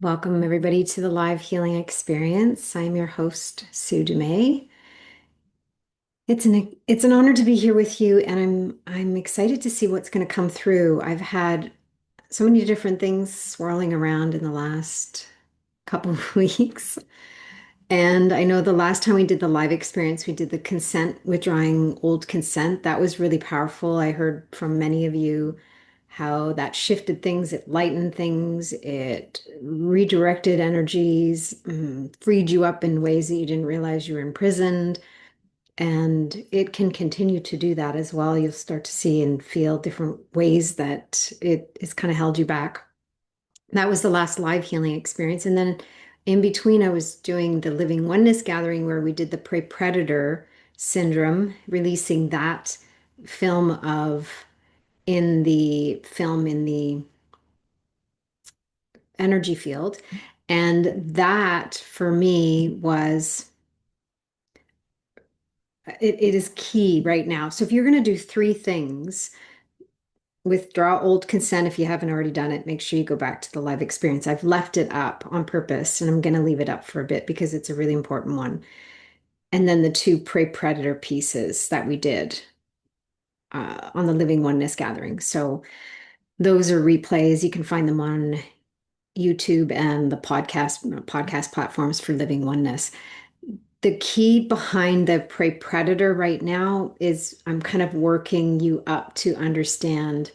Welcome, everybody, to the live healing experience. I'm your host, Sue Dumais. It's an honor to be here with you, and I'm excited to see what's going to come through. I've had so many different things swirling around in the last couple of weeks. And I know the last time we did the live experience, we did the consent, withdrawing old consent. That was really powerful. I heard from many of you how that shifted things, it lightened things, it redirected energies, freed you up in ways that you didn't realize you were imprisoned. And it can continue to do that as well. You'll start to see and feel different ways that it has kind of held you back. That was the last live healing experience. And then in between, I was doing the Living Oneness gathering where we did the prey predator syndrome, releasing that film of in the energy field. And that for me was it is key right now. So if you're going to do three things, withdraw old consent if you haven't already done it. Make sure you go back to the live experience. I've left it up on purpose and I'm going to leave it up for a bit because it's a really important one. And then the two prey predator pieces that we did on the Living Oneness gathering. So those are replays. You can find them on YouTube and the podcast platforms for Living Oneness. The key behind the prey predator right now is I'm kind of working you up to understand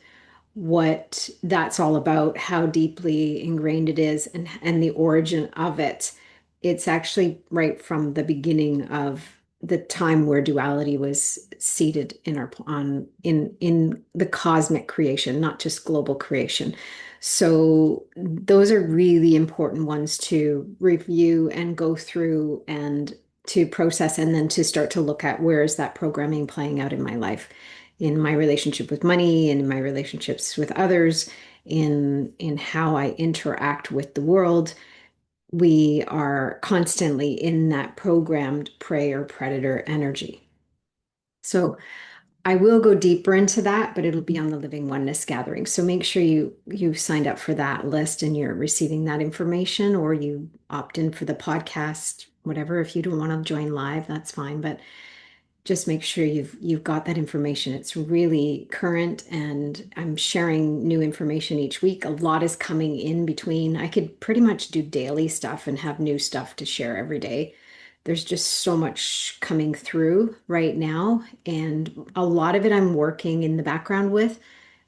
what that's all about, how deeply ingrained it is, and the origin of it. It's actually right from the beginning of the time where duality was seated in our on in the cosmic creation, not just global creation. So those are really important ones to review and go through and to process, and then to start to look at where is that programming playing out in my life, in my relationship with money, and in my relationships with others, in how I interact with the world. We are constantly in that programmed prey or predator energy. So I will go deeper into that, but it'll be on the Living Oneness gathering. So make sure you've signed up for that list and you're receiving that information, or you opt in for the podcast, whatever. If you don't want to join live, that's fine. But just make sure you've got that information. It's really current, and I'm sharing new information each week. A lot is coming in between. I could pretty much do daily stuff and have new stuff to share every day. There's just so much coming through right now, and a lot of it I'm working in the background with,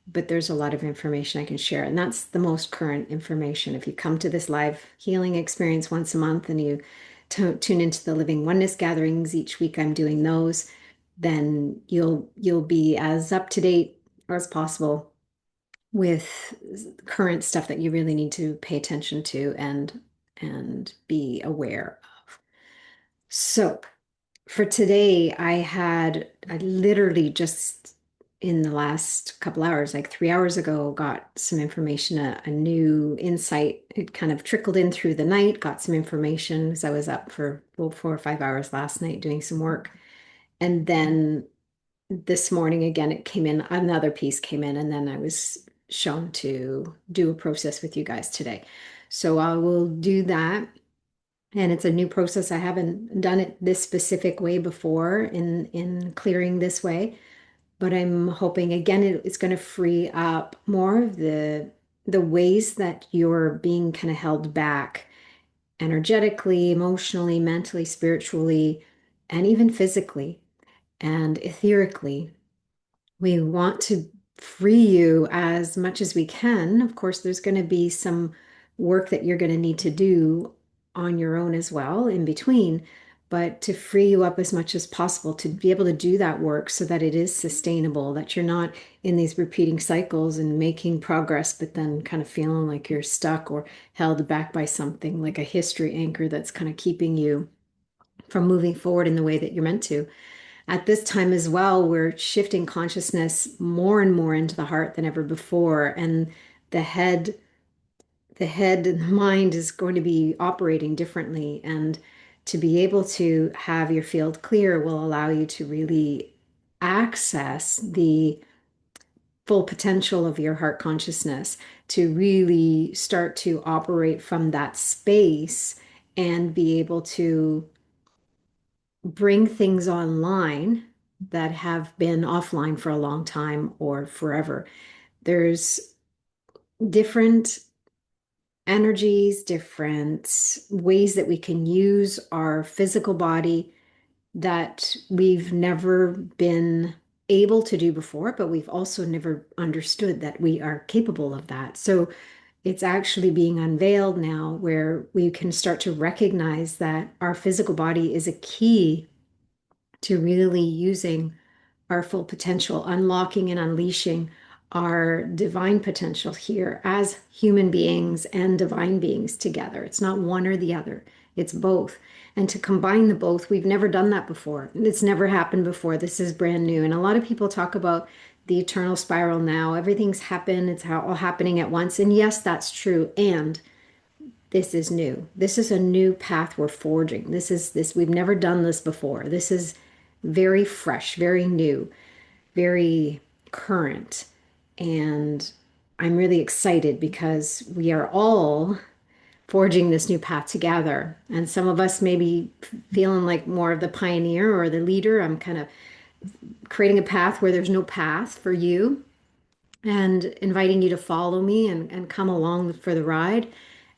but there's a lot of information I can share, and that's the most current information. If you come to this live healing experience once a month and you tune into the Living Oneness gatherings each week, I'm doing those, then you'll be as up to date as possible with current stuff that you really need to pay attention to and be aware of. So for today, I literally just in the last couple hours, like 3 hours ago, got some information, a new insight. It kind of trickled in through the night, got some information as I was up for 4 or 5 hours last night doing some work. And then this morning, again, it came in, another piece came in, and then I was shown to do a process with you guys today. So I will do that. And it's a new process. I haven't done it this specific way before in clearing this way, but I'm hoping again it's going to free up more of the ways that you're being kind of held back energetically, emotionally, mentally, spiritually, and even physically and etherically. We want to free you as much as we can. Of course, there's going to be some work that you're going to need to do on your own as well in between, but to free you up as much as possible to be able to do that work so that it is sustainable, that you're not in these repeating cycles and making progress, but then kind of feeling like you're stuck or held back by something like a history anchor that's kind of keeping you from moving forward in the way that you're meant to. At this time as well, we're shifting consciousness more and more into the heart than ever before. And the head, the head and the mind is going to be operating differently. And to be able to have your field clear will allow you to really access full potential of your heart consciousness, to really start to operate from that space and be able to bring things online that have been offline for a long time or forever. There's different energies, different ways that we can use our physical body that we've never been able to do before, but we've also never understood that we are capable of that. So it's actually being unveiled now where we can start to recognize that our physical body is a key to really using our full potential, unlocking and unleashing our divine potential here as human beings and divine beings together. It's not one or the other, it's both. And to combine the both, we've never done that before. It's never happened before. This is brand new. And a lot of people talk about the eternal spiral now. Everything's happened, it's all happening at once. And yes, that's true. And this is new. This is a new path we're forging. We've never done this before. This is very fresh, very new, very current. And I'm really excited because we are all forging this new path together. And some of us may be feeling like more of the pioneer or the leader. I'm kind of creating a path where there's no path for you and inviting you to follow me and come along for the ride.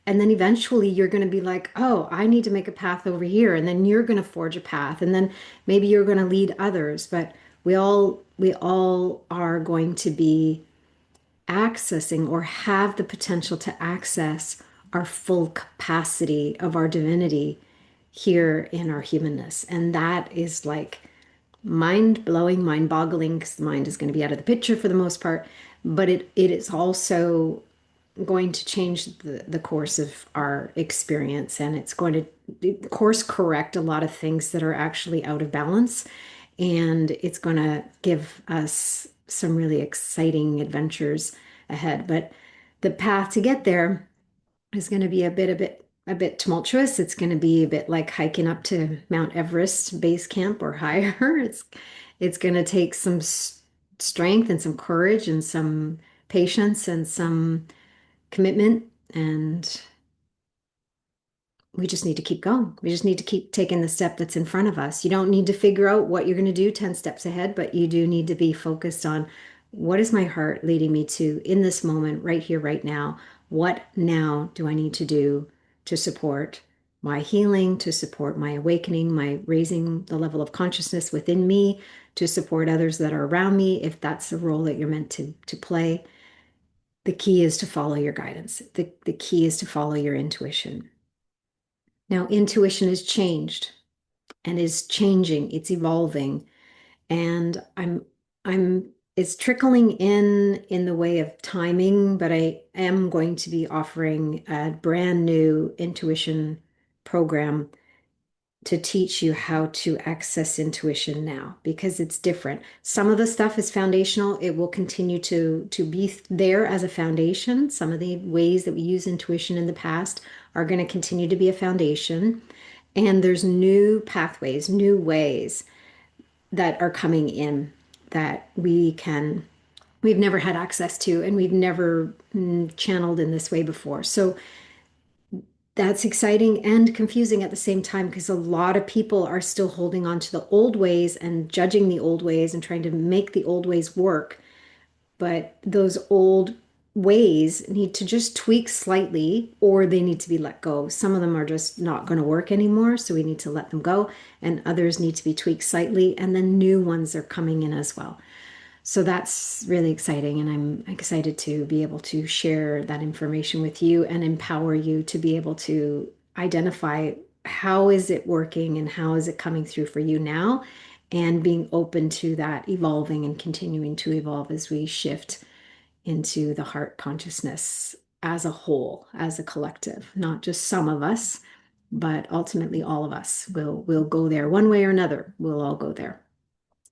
And then eventually you're going to be like, oh, I need to make a path over here. And then you're going to forge a path. And then maybe you're going to lead others. But we all are going to be accessing or have the potential to access our full capacity of our divinity here in our humanness. And that is like mind blowing, mind boggling, because the mind is going to be out of the picture for the most part. But it is also going to change the course of our experience, and it's going to course correct a lot of things that are actually out of balance. And it's going to give us some really exciting adventures ahead. But the path to get there is going to be a bit tumultuous. It's going to be a bit like hiking up to Mount Everest base camp or higher. It's going to take some strength and some courage and some patience and some commitment, and we just need to keep going. We just need to keep taking the step that's in front of us. You don't need to figure out what you're going to do 10 steps ahead, but you do need to be focused on what is my heart leading me to in this moment, right here, right now? What now do I need to do to support my healing, to support my awakening, my raising the level of consciousness within me, to support others that are around me, if that's the role that you're meant to play? The key is to follow your guidance. The key is to follow your intuition. Now, intuition has changed and is changing. It's evolving, and I'm it's trickling in the way of timing, but I am going to be offering a brand new intuition program to teach you how to access intuition now, because it's different. Some of the stuff is foundational. It will continue to be there as a foundation. Some of the ways that we use intuition in the past are going to continue to be a foundation. And there's new pathways, new ways that are coming in that we've never had access to, and we've never channeled in this way before. So that's exciting and confusing at the same time, because a lot of people are still holding on to the old ways and judging the old ways and trying to make the old ways work. But those old ways need to just tweak slightly, or they need to be let go. Some of them are just not going to work anymore, so we need to let them go, and others need to be tweaked slightly, and then new ones are coming in as well. So that's really exciting, and I'm excited to be able to share that information with you and empower you to be able to identify how is it working and how is it coming through for you now, and being open to that evolving and continuing to evolve as we shift into the heart consciousness as a whole, as a collective, not just some of us, but ultimately all of us will go there one way or another. We'll all go there,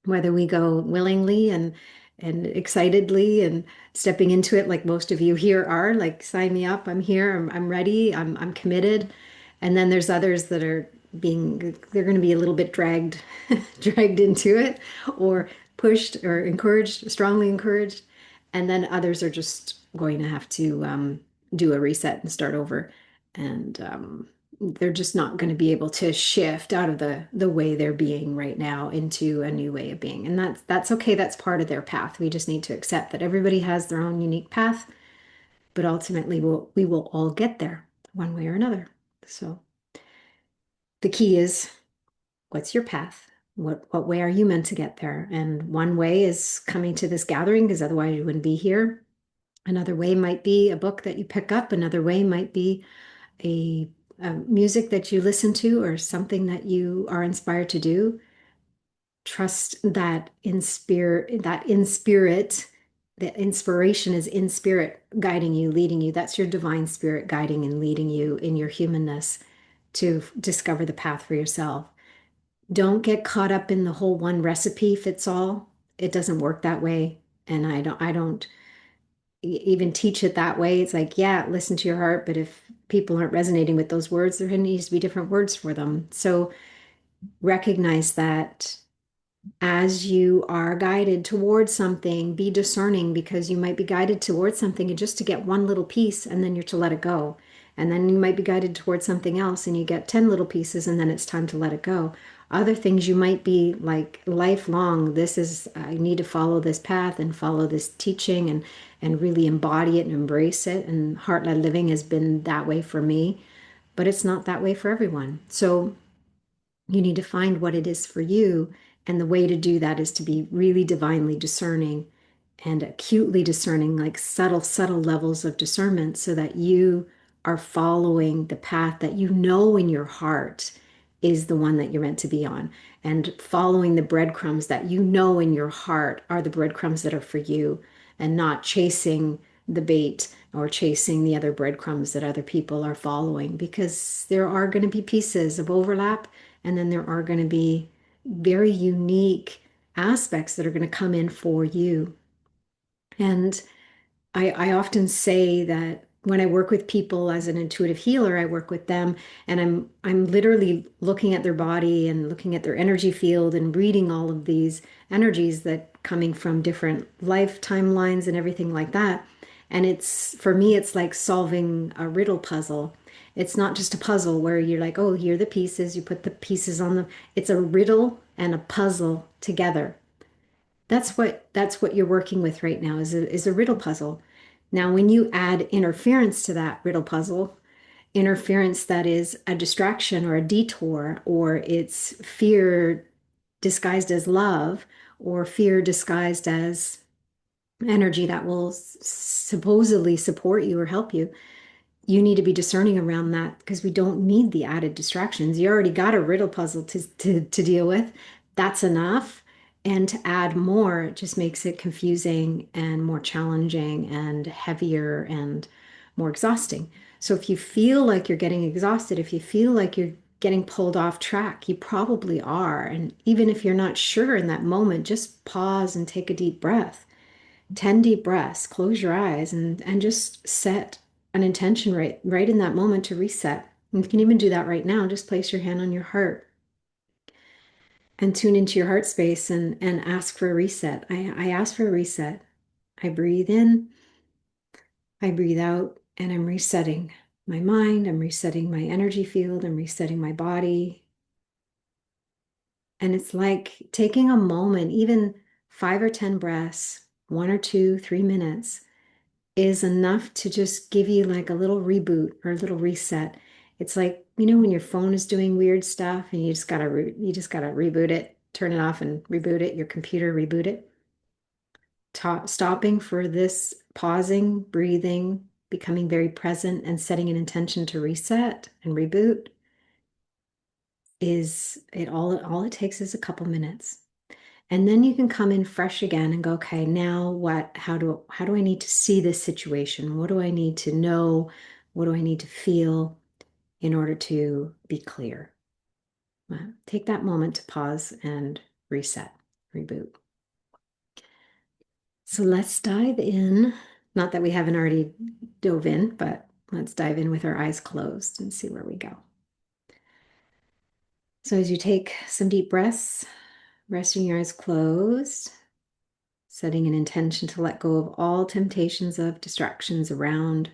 whether we go willingly and excitedly and stepping into it like most of you here are, like, sign me up, I'm here, I'm ready, I'm committed. And then there's others that are they're going to be a little bit dragged into it, or pushed or encouraged, strongly encouraged. And then others are just going to have to do a reset and start over. And they're just not going to be able to shift out of the way they're being right now into a new way of being. And that's okay. That's part of their path. We just need to accept that everybody has their own unique path, but ultimately we will all get there one way or another. So the key is, what's your path? What way are you meant to get there? And one way is coming to this gathering, because otherwise you wouldn't be here. Another way might be a book that you pick up. Another way might be a, a music that you listen to or something that you are inspired to do. Trust that in spirit, that inspiration is in spirit guiding you, leading you. That's your divine spirit guiding and leading you in your humanness to discover the path for yourself. Don't get caught up in the whole one recipe fits all. It doesn't work that way. And I don't even teach it that way. It's like, yeah, listen to your heart, but if people aren't resonating with those words, there needs to be different words for them. So recognize that as you are guided towards something, be discerning, because you might be guided towards something and just to get one little piece and then you're to let it go. And then you might be guided towards something else and you get 10 little pieces and then it's time to let it go. Other things you might be like lifelong. This is, I need to follow this path and follow this teaching and really embody it and embrace it. And heart-led living has been that way for me, but it's not that way for everyone. So you need to find what it is for you. And the way to do that is to be really divinely discerning and acutely discerning, like subtle, subtle levels of discernment, so that you are following the path that you know in your heart is the one that you're meant to be on, and following the breadcrumbs that you know in your heart are the breadcrumbs that are for you, and not chasing the bait or chasing the other breadcrumbs that other people are following, because there are going to be pieces of overlap, and then there are going to be very unique aspects that are going to come in for you. And I often say that when I work with people as an intuitive healer, I work with them and I'm literally looking at their body and looking at their energy field and reading all of these energies that coming from different life timelines and everything like that. And it's, for me, it's like solving a riddle puzzle. It's not just a puzzle where you're like, oh, here are the pieces, you put the pieces on them. It's a riddle and a puzzle together. That's what you're working with right now, is a riddle puzzle. Now, when you add interference to that riddle puzzle, interference that is a distraction or a detour, or it's fear disguised as love, or fear disguised as energy that will supposedly support you or help you, you need to be discerning around that, because we don't need the added distractions. You already got a riddle puzzle to deal with. That's enough. And to add more, it just makes it confusing and more challenging and heavier and more exhausting. So if you feel like you're getting exhausted, if you feel like you're getting pulled off track, you probably are. And even if you're not sure in that moment, just pause and take a deep breath. 10 deep breaths, close your eyes, and just set an intention right in that moment to reset. And you can even do that right now. Just place your hand on your heart and tune into your heart space and ask for a reset. I ask for a reset. I breathe in, I breathe out, and I'm resetting my mind, I'm resetting my energy field, I'm resetting my body. And it's like taking a moment, even 5 or 10 breaths, 1 or 2, 3 minutes, is enough to just give you like a little reboot or a little reset. It's like, when your phone is doing weird stuff and you just gotta reboot it, turn it off and reboot it, your computer, reboot it. Stopping for this, pausing, breathing, becoming very present and setting an intention to reset and reboot, is it all it takes is a couple minutes. And then you can come in fresh again and go, okay, now what? How do I need to see this situation? What do I need to know? What do I need to feel in order to be clear? Take that moment to pause and reset, reboot. So let's dive in. Not that we haven't already dove in, but let's dive in with our eyes closed and see where we go. So as you take some deep breaths, resting your eyes closed, Setting an intention to let go of all temptations of distractions around,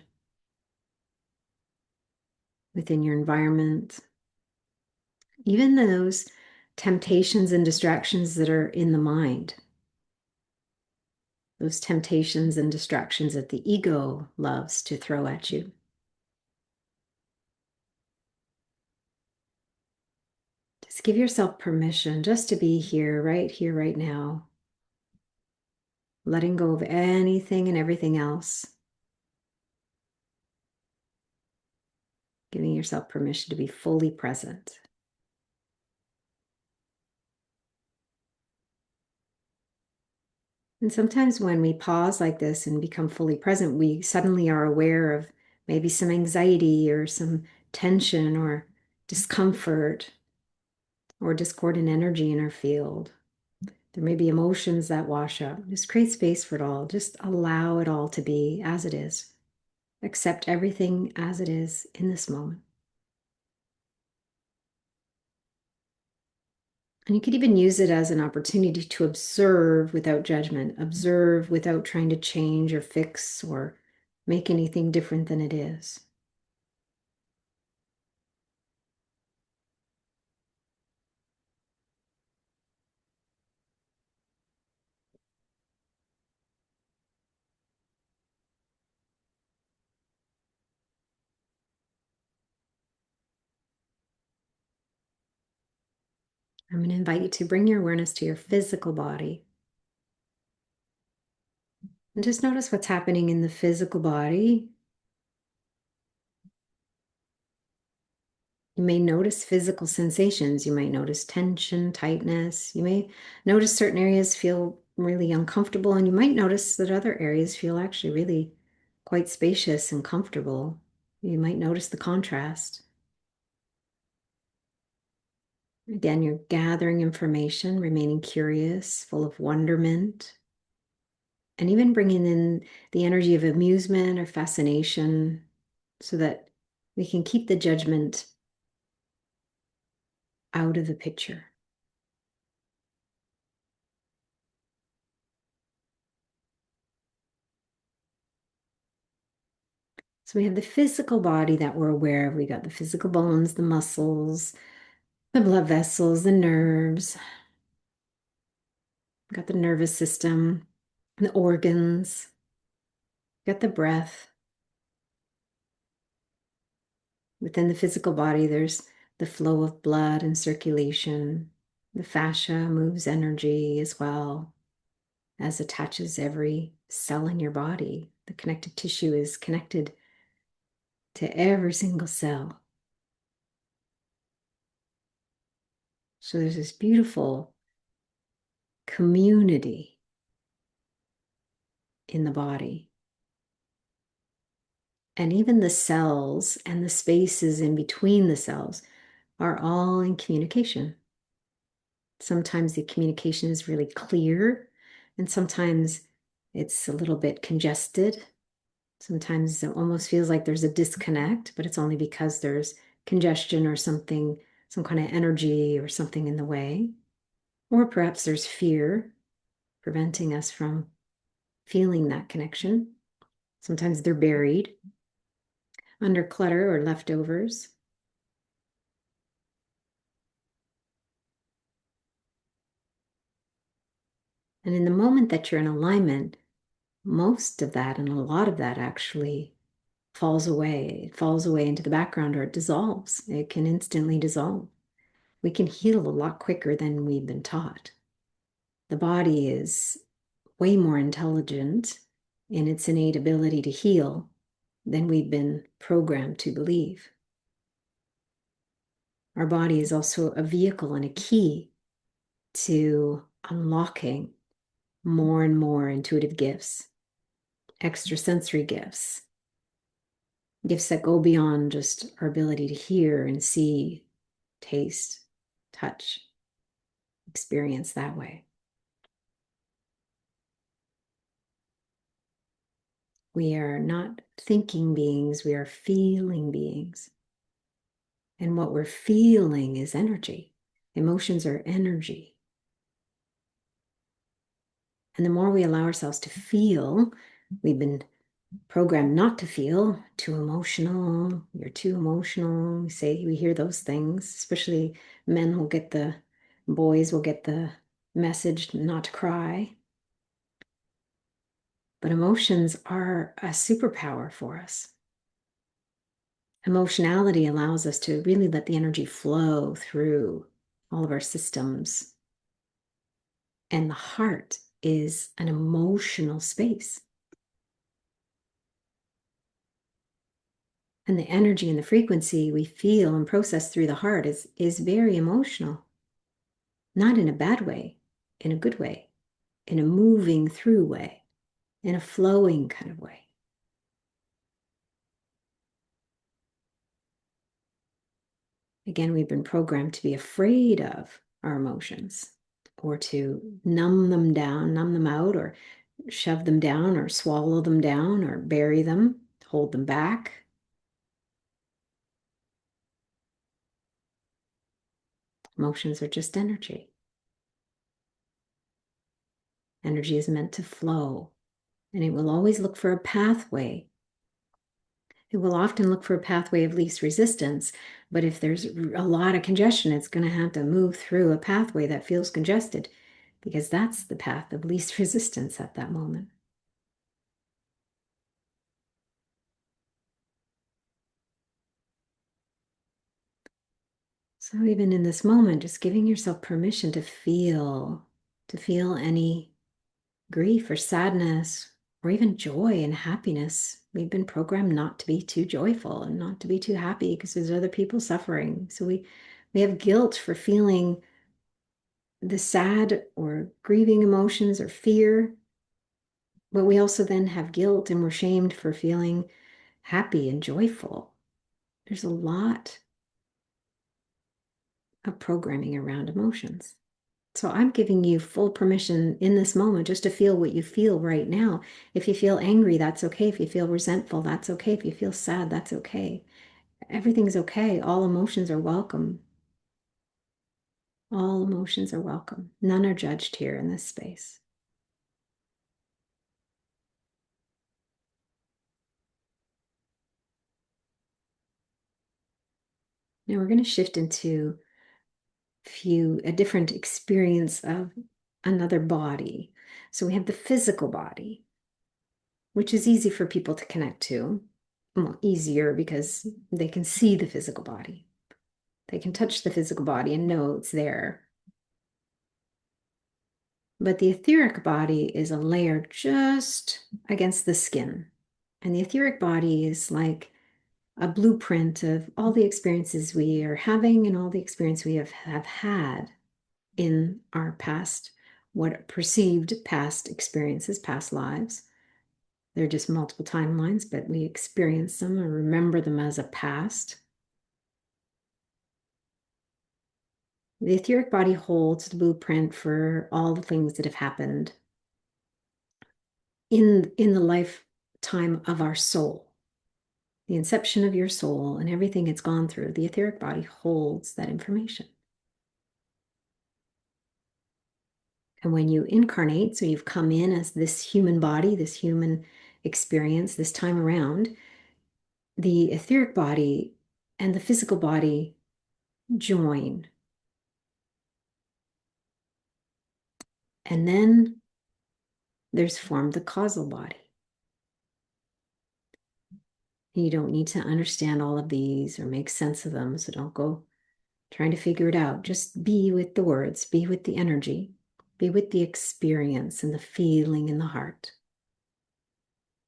within your environment, even those temptations and distractions that are in the mind, those temptations and distractions that the ego loves to throw at you. Just give yourself permission just to be here, right now, letting go of anything and everything else, giving yourself permission to be fully present. And sometimes when we pause like this and become fully present, we suddenly are aware of maybe some anxiety or some tension or discomfort or discordant energy in our field. There may be emotions that wash up. Just create space for it all. Just allow it all to be as it is. Accept everything as it is in this moment. And you could even use it as an opportunity to observe without judgment, observe without trying to change or fix or make anything different than it is. I'm going to invite you to bring your awareness to your physical body. And just notice what's happening in the physical body. You may notice physical sensations. You might notice tension, tightness. You may notice certain areas feel really uncomfortable, and you might notice that other areas feel actually really quite spacious and comfortable. You might notice the contrast. Again, you're gathering information, remaining curious, full of wonderment, and even bringing in the energy of amusement or fascination so that we can keep the judgment out of the picture. So we have the physical body that we're aware of. We got the physical bones, the muscles, the blood vessels, the nerves. We got the nervous system, the organs. We got the breath. Within the physical body, there's the flow of blood and circulation. The fascia moves energy as well as attaches every cell in your body. The connective tissue is connected to every single cell. So there's this beautiful community in the body. And even the cells and the spaces in between the cells are all in communication. Sometimes the communication is really clear, and sometimes it's a little bit congested. Sometimes it almost feels like there's a disconnect, but it's only because there's congestion or something, some kind of energy or something in the way. Or perhaps there's fear preventing us from feeling that connection. Sometimes they're buried under clutter or leftovers. And in the moment that you're in alignment, most of that and a lot of that actually falls away. It falls away into the background or it dissolves. It can instantly dissolve. We can heal a lot quicker than we've been taught. The body is way more intelligent in its innate ability to heal than we've been programmed to believe. Our body is also a vehicle and a key to unlocking more and more intuitive gifts, extrasensory gifts, gifts that go beyond just our ability to hear and see, taste, touch, experience that way. We are not thinking beings, we are feeling beings. And what we're feeling is energy. Emotions are energy. And the more we allow ourselves to feel, we've been programmed not to feel, too emotional, you're too emotional. We hear those things, especially boys will get the message not to cry. But emotions are a superpower for us. Emotionality allows us to really let the energy flow through all of our systems. And the heart is an emotional space. And the energy and the frequency we feel and process through the heart is very emotional. Not in a bad way, in a good way, in a moving through way, in a flowing kind of way. Again, we've been programmed to be afraid of our emotions or to numb them down, numb them out, or shove them down, or swallow them down, or bury them, hold them back. Emotions are just energy. Energy is meant to flow, and it will always look for a pathway. It will often look for a pathway of least resistance, but if there's a lot of congestion, it's going to have to move through a pathway that feels congested, because that's the path of least resistance at that moment. So even in this moment, just giving yourself permission to feel any grief or sadness or even joy and happiness. We've been programmed not to be too joyful and not to be too happy because there's other people suffering. So we have guilt for feeling the sad or grieving emotions or fear, but we also then have guilt and we're shamed for feeling happy and joyful. There's a lot of programming around emotions. So I'm giving you full permission in this moment just to feel what you feel right now. If you feel angry, that's okay. If you feel resentful, that's okay. If you feel sad, that's okay. Everything's okay. All emotions are welcome. All emotions are welcome. None are judged here in this space. Now we're going to shift into a different experience of another body. So we have the physical body, which is easy for people to connect to. Well, easier because they can see the physical body. They can touch the physical body and know it's there. But the etheric body is a layer just against the skin. And the etheric body is like a blueprint of all the experiences we are having and all the experience we have had in our past, what perceived past experiences, past lives. They're just multiple timelines, but we experience them and remember them as a past. The etheric body holds the blueprint for all the things that have happened in the lifetime of our soul. The inception of your soul and everything it's gone through, the etheric body holds that information. And when you incarnate, so you've come in as this human body, this human experience, this time around, the etheric body and the physical body join. And then there's formed the causal body. You don't need to understand all of these or make sense of them, so don't go trying to figure it out. Just be with the words, be with the energy, be with the experience and the feeling in the heart.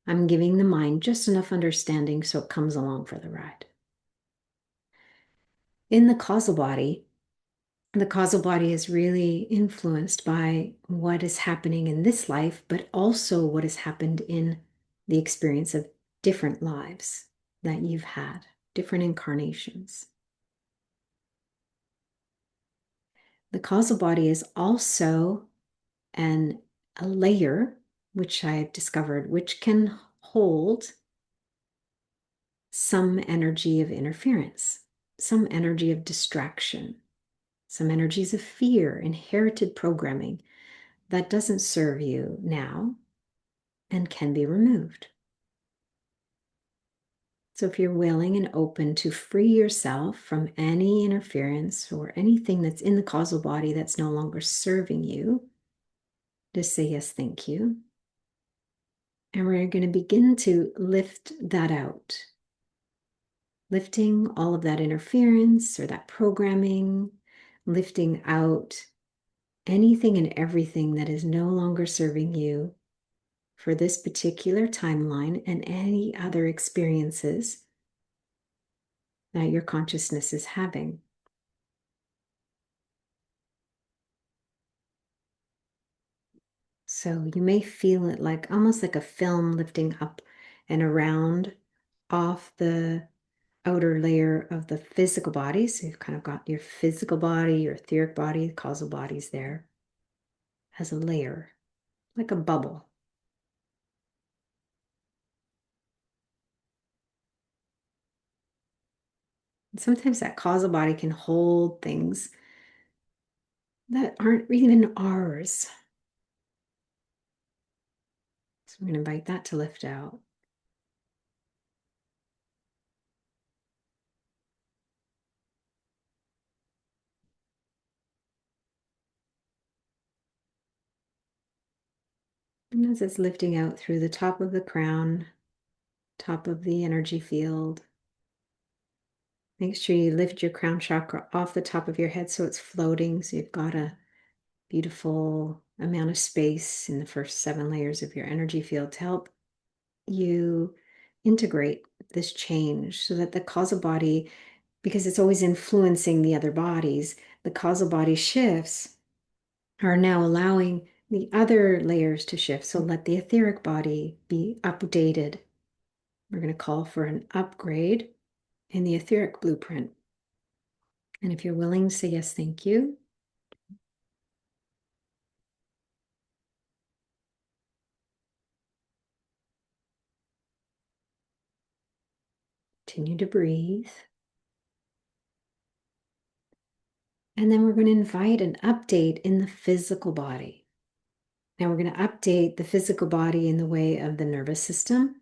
I'm giving the mind just enough understanding so it comes along for the ride. In the causal body is really influenced by what is happening in this life, but also what has happened in the experience of different lives that you've had, different incarnations. The causal body is also a layer, which I've discovered, which can hold some energy of interference, some energy of distraction, some energies of fear, inherited programming that doesn't serve you now and can be removed. So if you're willing and open to free yourself from any interference or anything that's in the causal body that's no longer serving you, just say yes, thank you. And we're going to begin to lift that out. Lifting all of that interference or that programming, lifting out anything and everything that is no longer serving you for this particular timeline and any other experiences that your consciousness is having. So you may feel it like almost like a film lifting up and around off the outer layer of the physical body. So you've kind of got your physical body, your etheric body, the causal bodies there as a layer, like a bubble. And sometimes that causal body can hold things that aren't even ours. So I'm going to invite that to lift out. And as it's lifting out through the top of the crown, top of the energy field, make sure you lift your crown chakra off the top of your head so it's floating. So you've got a beautiful amount of space in the first 7 layers of your energy field to help you integrate this change so that the causal body, because it's always influencing the other bodies, the causal body shifts are now allowing the other layers to shift. So let the etheric body be updated. We're going to call for an upgrade in the etheric blueprint. And if you're willing, say yes, thank you. Continue to breathe. And then we're going to invite an update in the physical body. Now we're going to update the physical body in the way of the nervous system,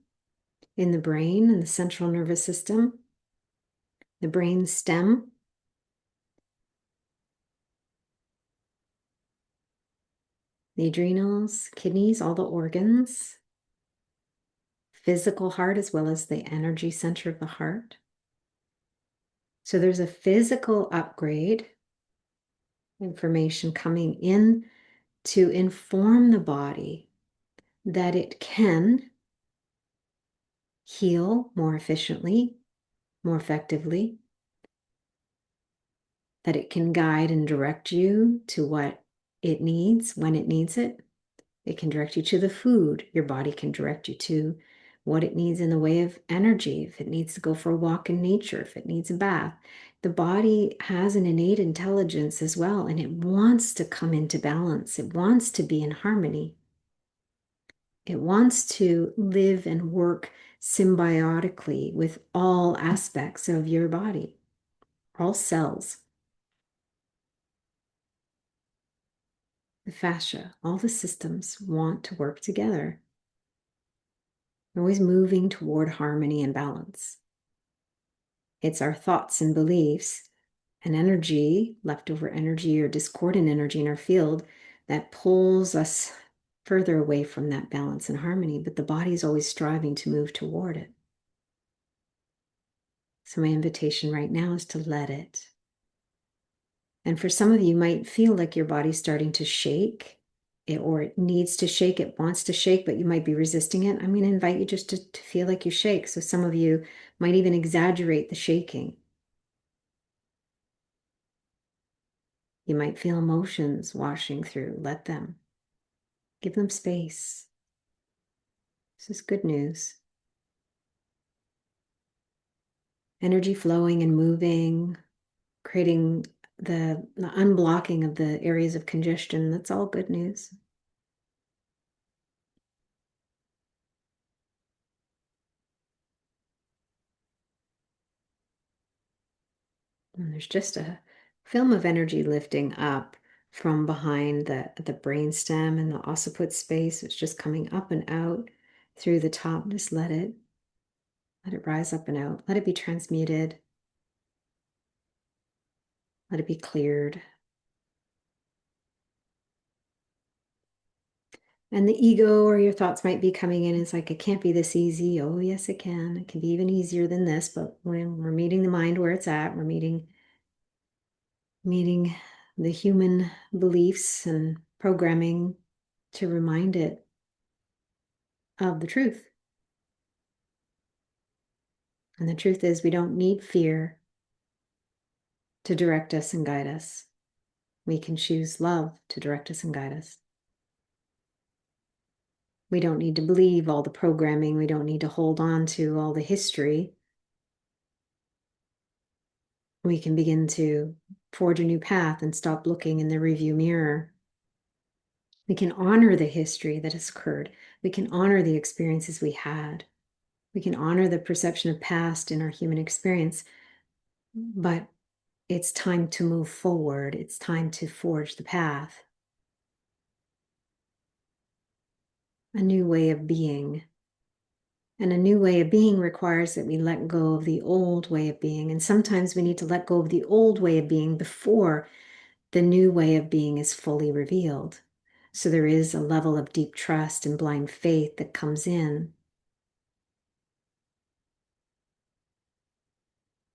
in the brain and the central nervous system, the brain stem, the adrenals, kidneys, all the organs, physical heart, as well as the energy center of the heart. So there's a physical upgrade information coming in to inform the body that it can heal more efficiently, more effectively, that it can guide and direct you to what it needs when it needs it. It can direct you to the food. Your body can direct you to what it needs in the way of energy. If it needs to go for a walk in nature, if it needs a bath. The body has an innate intelligence as well, and it wants to come into balance. It wants to be in harmony. It wants to live and work symbiotically with all aspects of your body, all cells, the fascia, all the systems want to work together. Always moving toward harmony and balance. It's our thoughts and beliefs and energy, leftover energy or discordant energy in our field that pulls us further away from that balance and harmony, but the body is always striving to move toward it. So my invitation right now is to let it. And for some of you might feel like your body's starting to shake, or it needs to shake, it wants to shake, but you might be resisting it. I'm going to invite you just to feel like you shake. So some of you might even exaggerate the shaking. You might feel emotions washing through. Let them. Give them space. This is good news. Energy flowing and moving, creating the unblocking of the areas of congestion. That's all good news. And there's just a film of energy lifting up from behind the brainstem and the occiput space. It's just coming up and out through the top. Just let it rise up and out. Let it be transmuted. Let it be cleared. And the ego or your thoughts might be coming in. It's like, it can't be this easy. Oh, yes, it can. It can be even easier than this. But when we're meeting the mind where it's at, we're meeting the human beliefs and programming to remind it of the truth. And the truth is, we don't need fear to direct us and guide us. We can choose love to direct us and guide us. We don't need to believe all the programming. We don't need to hold on to all the history. We can begin to forge a new path and stop looking in the review mirror. We can honor the history that has occurred. We can honor the experiences we had. We can honor the perception of past in our human experience. But it's time to move forward. It's time to forge the path. A new way of being. And a new way of being requires that we let go of the old way of being. And sometimes we need to let go of the old way of being before the new way of being is fully revealed. So there is a level of deep trust and blind faith that comes in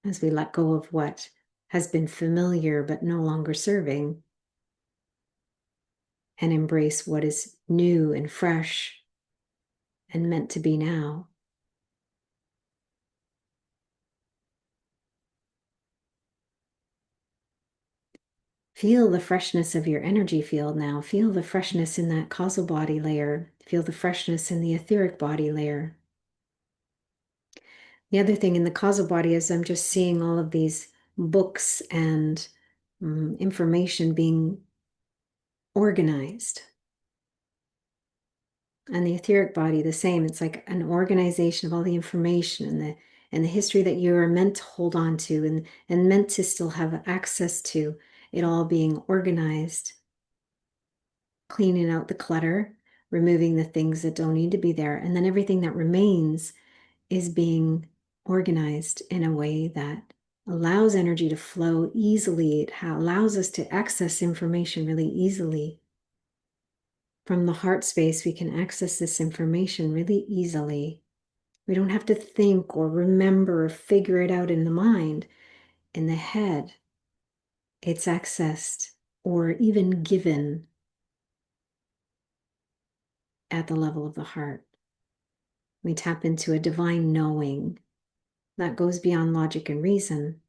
as we let go of what has been familiar but no longer serving and embrace what is new and fresh and meant to be now. Feel the freshness of your energy field now. Feel the freshness in that causal body layer. Feel the freshness in the etheric body layer. The other thing in the causal body is I'm just seeing all of these books and information being organized. And the etheric body, the same. It's like an organization of all the information and the history that you are meant to hold on to and meant to still have access to, it all being organized, cleaning out the clutter, removing the things that don't need to be there. And then everything that remains is being organized in a way that allows energy to flow easily. It allows us to access information really easily. From the heart space, we can access this information really easily. We don't have to think or remember or figure it out in the mind. In the head, it's accessed or even given at the level of the heart. We tap into a divine knowing that goes beyond logic and reason.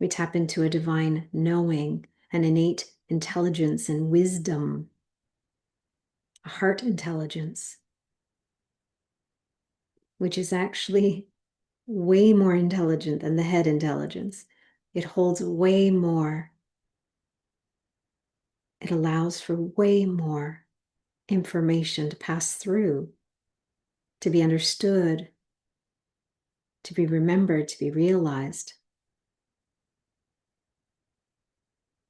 We tap into a divine knowing, an innate intelligence and wisdom, a heart intelligence, which is actually way more intelligent than the head intelligence. It holds way more. It allows for way more information to pass through, to be understood, to be remembered, to be realized,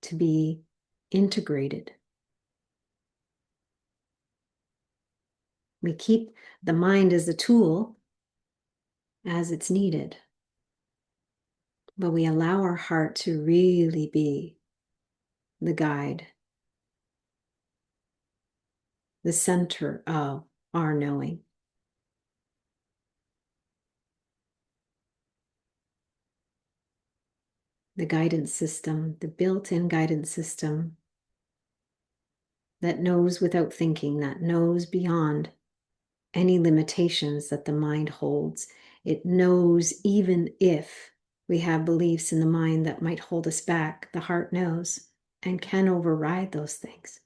to be integrated. We keep the mind as a tool as it's needed, but we allow our heart to really be the guide, the center of our knowing. The guidance system, the built-in guidance system that knows without thinking, that knows beyond any limitations that the mind holds. It knows even if we have beliefs in the mind that might hold us back, the heart knows and can override those things.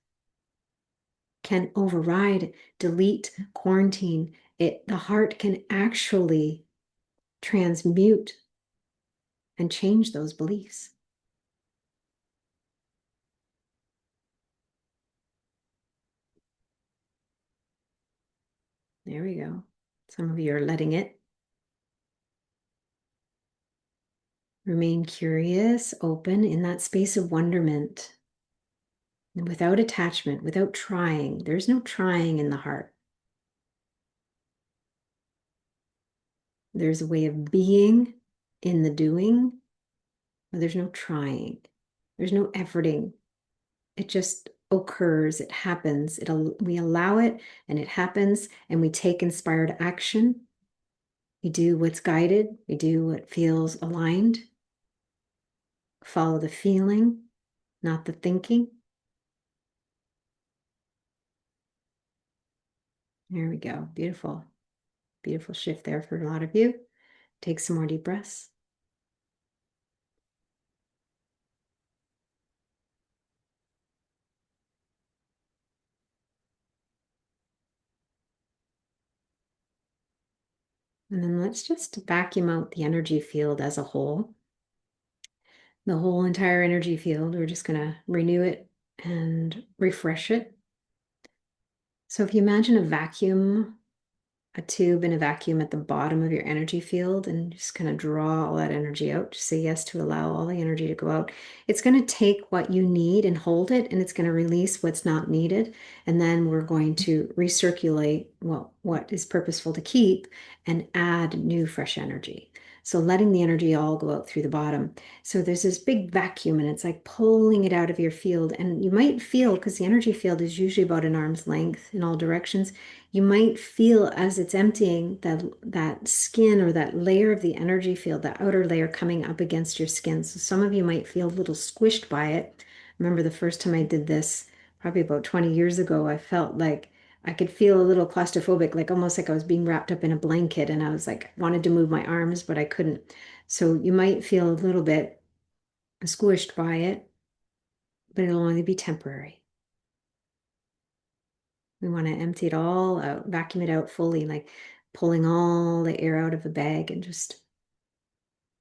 Can override, delete, quarantine. The heart can actually transmute and change those beliefs. There we go. Some of you are letting it. Remain curious, open in that space of wonderment. And without attachment, without trying. There's no trying in the heart. There's a way of being in the doing, but there's no trying. There's no efforting. It just occurs. It happens. We allow it and it happens, and we take inspired action. We do what's guided. We do what feels aligned. Follow the feeling, not the thinking. There we go. Beautiful. Beautiful shift there for a lot of you. Take some more deep breaths. And then let's just vacuum out the energy field as a whole. The whole entire energy field. We're just going to renew it and refresh it. So if you imagine a vacuum, a tube in a vacuum at the bottom of your energy field, and just kind of draw all that energy out. Just say yes to allow all the energy to go out. It's going to take what you need and hold it, and it's going to release what's not needed. And then we're going to recirculate what is purposeful to keep and add new fresh energy. So letting the energy all go out through the bottom. So there's this big vacuum and it's like pulling it out of your field. And you might feel, because the energy field is usually about an arm's length in all directions, you might feel as it's emptying that skin or that layer of the energy field, that outer layer coming up against your skin. So some of you might feel a little squished by it. I remember the first time I did this, probably about 20 years ago, I felt like I could feel a little claustrophobic, like almost like I was being wrapped up in a blanket, and I was like, wanted to move my arms, but I couldn't. So you might feel a little bit squished by it, but it'll only be temporary. We want to empty it all out, vacuum it out fully, like pulling all the air out of the bag and just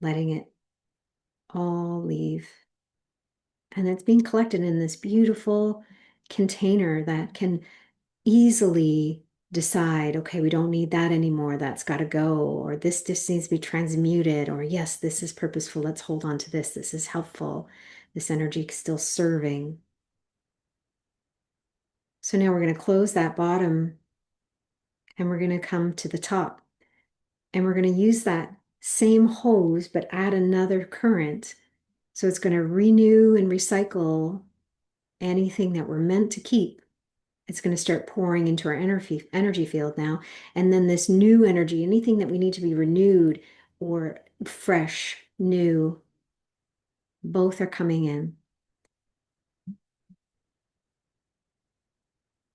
letting it all leave. And it's being collected in this beautiful container that can easily decide, okay, we don't need that anymore. That's got to go. Or this just needs to be transmuted. Or yes, this is purposeful. Let's hold on to this. This is helpful. This energy is still serving. So now we're going to close that bottom and we're going to come to the top. And we're going to use that same hose, but add another current. So it's going to renew and recycle anything that we're meant to keep. It's going to start pouring into our energy field now. And then this new energy, anything that we need to be renewed or fresh, new, both are coming in.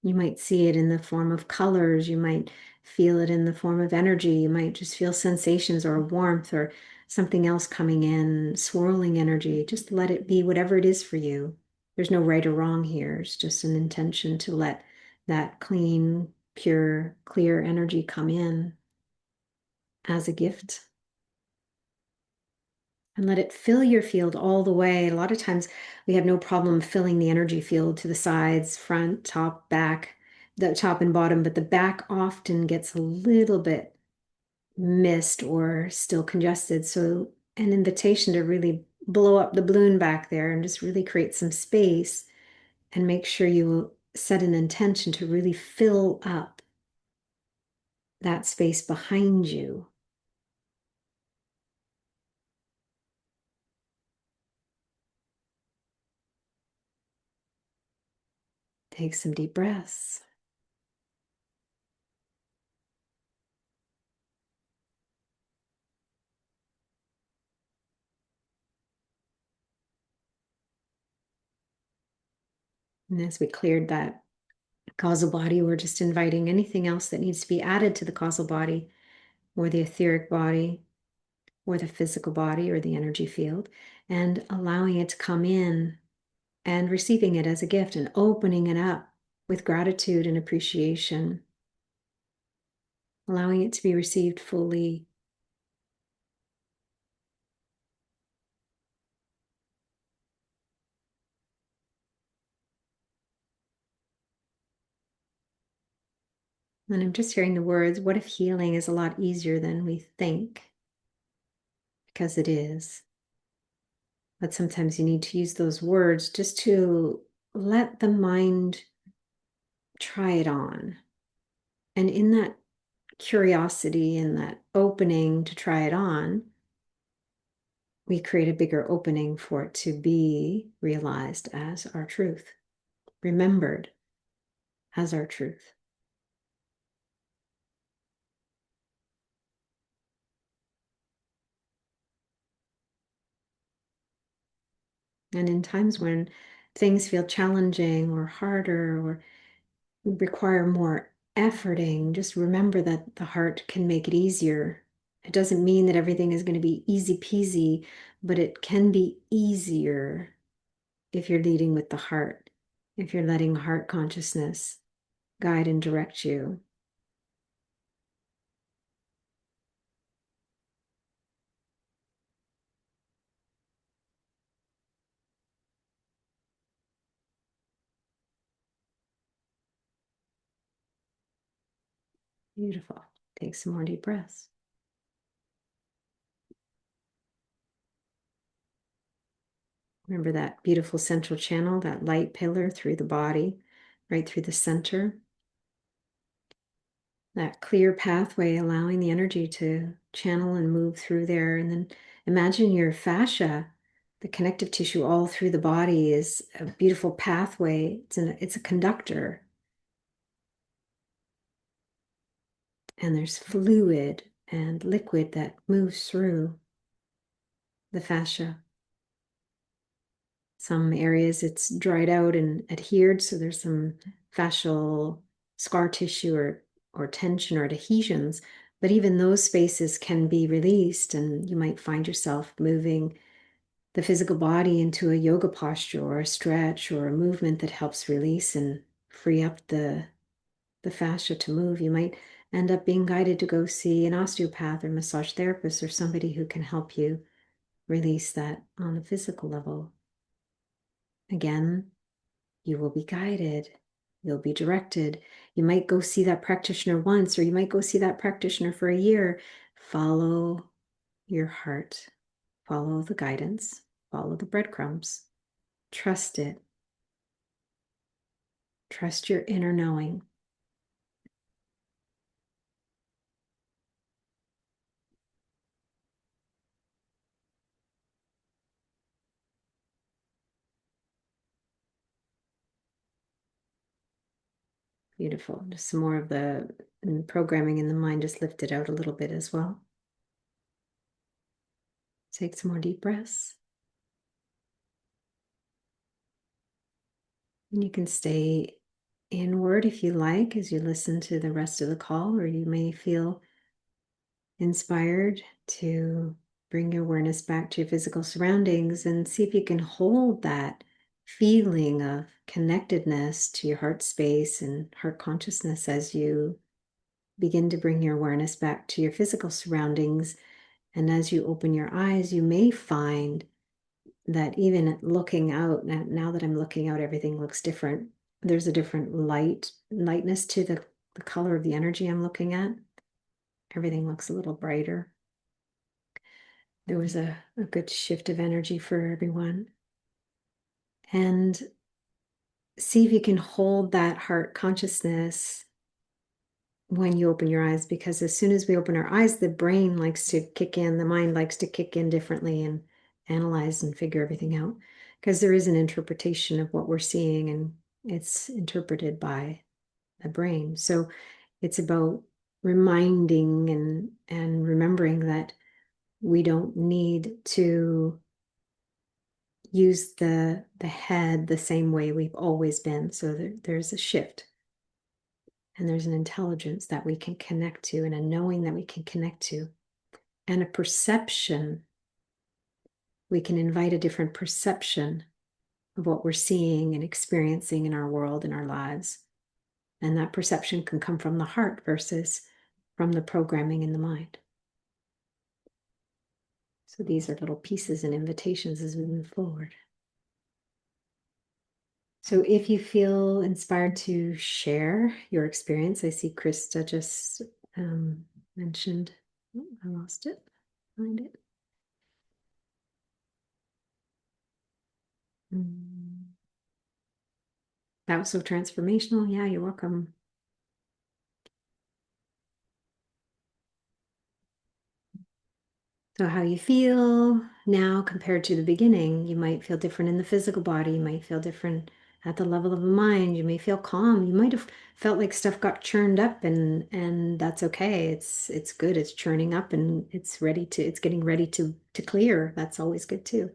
You might see it in the form of colors. You might feel it in the form of energy. You might just feel sensations or warmth or something else coming in, swirling energy. Just let it be whatever it is for you. There's no right or wrong here. It's just an intention to let that clean, pure, clear energy come in as a gift. And let it fill your field all the way. A lot of times we have no problem filling the energy field to the sides, front, top, back, the top and bottom, but the back often gets a little bit missed or still congested. So an invitation to really blow up the balloon back there and just really create some space and make sure you set an intention to really fill up that space behind you. Take some deep breaths. And as we cleared that causal body, we're just inviting anything else that needs to be added to the causal body or the etheric body or the physical body or the energy field, and allowing it to come in and receiving it as a gift and opening it up with gratitude and appreciation, allowing it to be received fully. And I'm just hearing the words, what if healing is a lot easier than we think? Because it is. But sometimes you need to use those words just to let the mind try it on. And in that curiosity and that opening to try it on, we create a bigger opening for it to be realized as our truth, remembered as our truth. And in times when things feel challenging or harder or require more efforting, just remember that the heart can make it easier. It doesn't mean that everything is going to be easy peasy, but it can be easier if you're leading with the heart, if you're letting heart consciousness guide and direct you. Beautiful. Take some more deep breaths. Remember that beautiful central channel, that light pillar through the body, right through the center. That clear pathway, allowing the energy to channel and move through there. And then imagine your fascia, the connective tissue all through the body is a beautiful pathway. It's a conductor. And there's fluid and liquid that moves through the fascia. Some areas it's dried out and adhered, so there's some fascial scar tissue or tension or adhesions. But even those spaces can be released, and you might find yourself moving the physical body into a yoga posture or a stretch or a movement that helps release and free up the fascia to move. You might end up being guided to go see an osteopath or massage therapist or somebody who can help you release that on the physical level. Again, you will be guided. You'll be directed. You might go see that practitioner once, or you might go see that practitioner for a year. Follow your heart. Follow the guidance. Follow the breadcrumbs. Trust it. Trust your inner knowing. Beautiful. Just some more of the programming in the mind just lifted out a little bit as well. Take some more deep breaths. And you can stay inward if you like as you listen to the rest of the call, or you may feel inspired to bring your awareness back to your physical surroundings and see if you can hold that feeling of connectedness to your heart space and heart consciousness as you begin to bring your awareness back to your physical surroundings. And as you open your eyes, you may find that even looking out, now that I'm looking out, everything looks different. There's a different lightness to the color of the energy I'm looking at. Everything looks a little brighter. There was a good shift of energy for everyone. And see if you can hold that heart consciousness when you open your eyes, because as soon as we open our eyes, the brain likes to kick in, the mind likes to kick in differently and analyze and figure everything out, because there is an interpretation of what we're seeing and it's interpreted by the brain. So it's about reminding and remembering that we don't need to use the head the same way we've always been. So there's a shift. And there's an intelligence that we can connect to and a knowing that we can connect to and a perception. We can invite a different perception of what we're seeing and experiencing in our world, in our lives. And that perception can come from the heart versus from the programming in the mind. So these are little pieces and invitations as we move forward. So if you feel inspired to share your experience, I see Krista just mentioned, oh, I lost it, find it. That was so transformational. Yeah, you're welcome. So how you feel now compared to the beginning, you might feel different in the physical body. You might feel different at the level of the mind. You may feel calm. You might have felt like stuff got churned up and that's okay. It's good. It's churning up and it's getting ready to clear. That's always good too.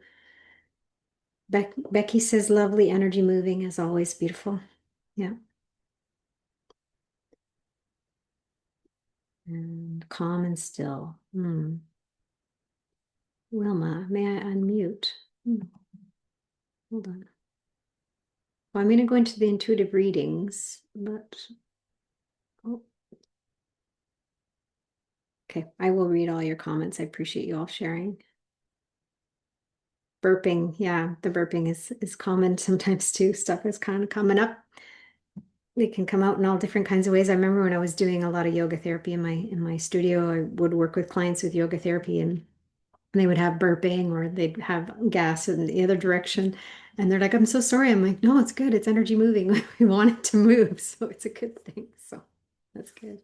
Becky says lovely energy moving as always, beautiful. Yeah. And calm and still. Wilma, may I unmute? Hmm, hold on. Well, I'm going to go into the intuitive readings, but oh, okay, I will read all your comments. I appreciate you all sharing. Burping, yeah, the burping is common sometimes too. Stuff is kind of coming up. They can come out in all different kinds of ways. I remember when I was doing a lot of yoga therapy in my studio, I would work with clients with yoga therapy and they would have burping or they'd have gas in the other direction. And they're like, I'm so sorry. I'm like, no, it's good. It's energy moving. We want it to move. So it's a good thing. So that's good.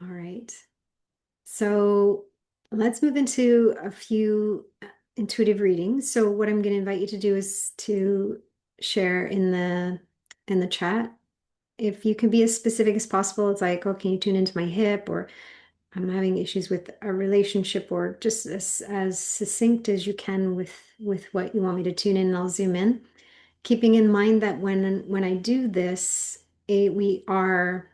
All right. So let's move into a few intuitive readings. So what I'm going to invite you to do is to share in the chat. If you can be as specific as possible, it's like, oh, can you tune into my hip? Or I'm having issues with a relationship, or just as succinct as you can with what you want me to tune in, and I'll zoom in. Keeping in mind that when I do this, we are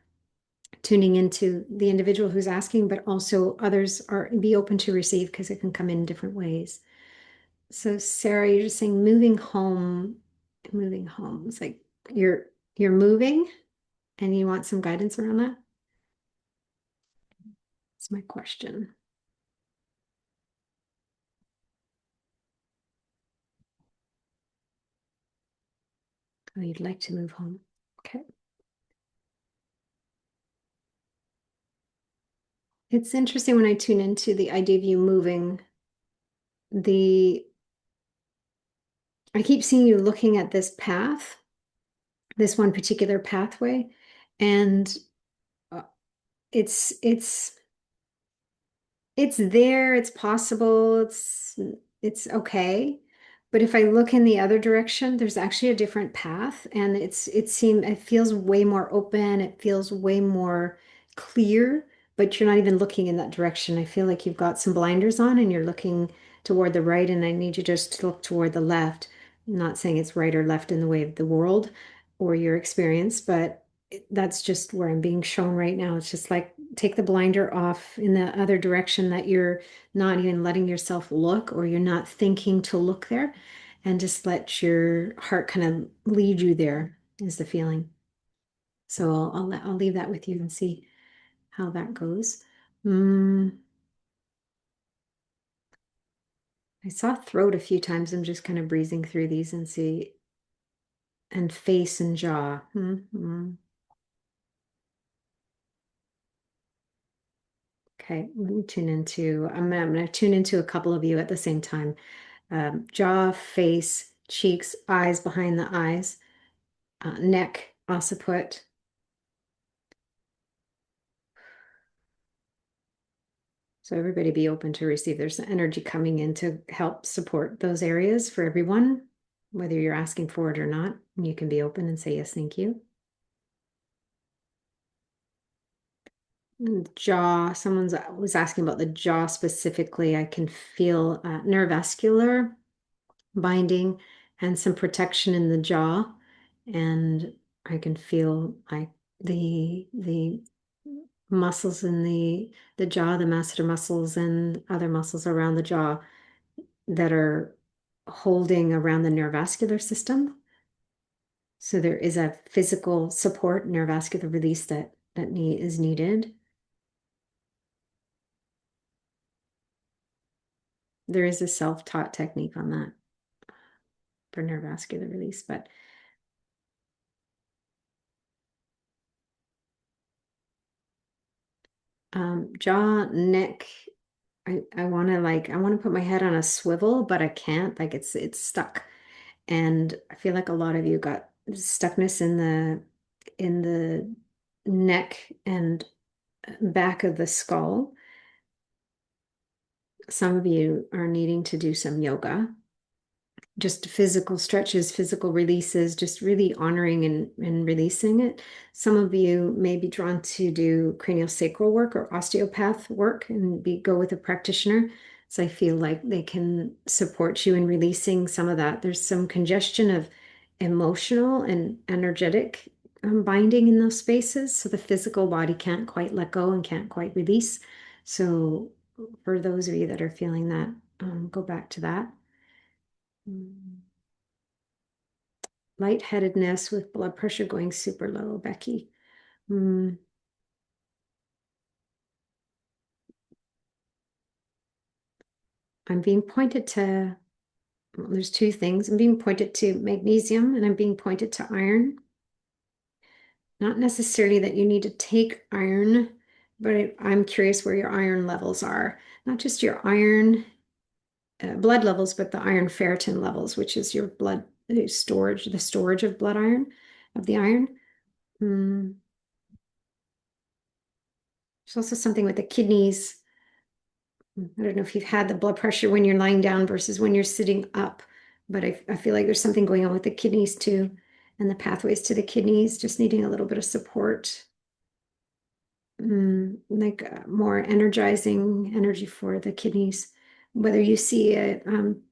tuning into the individual who's asking, but also others are be open to receive because it can come in different ways. So Sarah, you're just saying moving home, moving home. It's like you're moving and you want some guidance around that? That's my question. Oh, you'd like to move home. Okay. It's interesting when I tune into the idea of you moving, the I keep seeing you looking at this path, this one particular pathway, and uh, it's it's there, it's possible, it's okay. But if I look in the other direction, there's actually a different path and it feels way more open, it feels way more clear, but you're not even looking in that direction. I feel like you've got some blinders on and you're looking toward the right, and I need you just to look toward the left. I'm not saying it's right or left in the way of the world or your experience, but that's just where I'm being shown right now. It's just like take the blinder off in the other direction, that you're not even letting yourself look or you're not thinking to look there, and just let your heart kind of lead you there is the feeling. So I'll leave that with you and see how that goes. Mm, I saw throat a few times. I'm just kind of breezing through these and see, and face and jaw. Okay, let me tune into, I'm going to tune into a couple of you at the same time. Jaw, face, cheeks, eyes behind the eyes, neck, occiput. So everybody be open to receive. There's energy coming in to help support those areas for everyone, whether you're asking for it or not. You can be open and say, yes, thank you. And jaw, someone was asking about the jaw specifically. I can feel neurovascular binding and some protection in the jaw. And I can feel like the muscles in the jaw, the masseter muscles and other muscles around the jaw that are holding around the neurovascular system. So there is a physical support, neurovascular release that is needed. There is a self-taught technique on that for neurovascular release, but jaw, neck, I want to put my head on a swivel, but I can't. Like it's stuck. And I feel like a lot of you got stuckness in the neck and back of the skull. Some of you are needing to do some yoga, just physical stretches, physical releases, just really honoring and releasing it. Some of you may be drawn to do cranial sacral work or osteopath work and go with a practitioner. So I feel like they can support you in releasing some of that. There's some congestion of emotional and energetic binding in those spaces. So the physical body can't quite let go and can't quite release. So for those of you that are feeling that, go back to that. Mm. Lightheadedness with blood pressure going super low, Becky. Mm, I'm being pointed to, well, there's two things. I'm being pointed to magnesium and I'm being pointed to iron. Not necessarily that you need to take iron, but I'm curious where your iron levels are. Not just your iron blood levels, but the iron ferritin levels, which is your blood storage, the storage of blood iron, of the iron. Mm. There's also something with the kidneys. I don't know if you've had the blood pressure when you're lying down versus when you're sitting up, but I feel like there's something going on with the kidneys too, and the pathways to the kidneys, just needing a little bit of support. Like more energizing energy for the kidneys. Whether you see a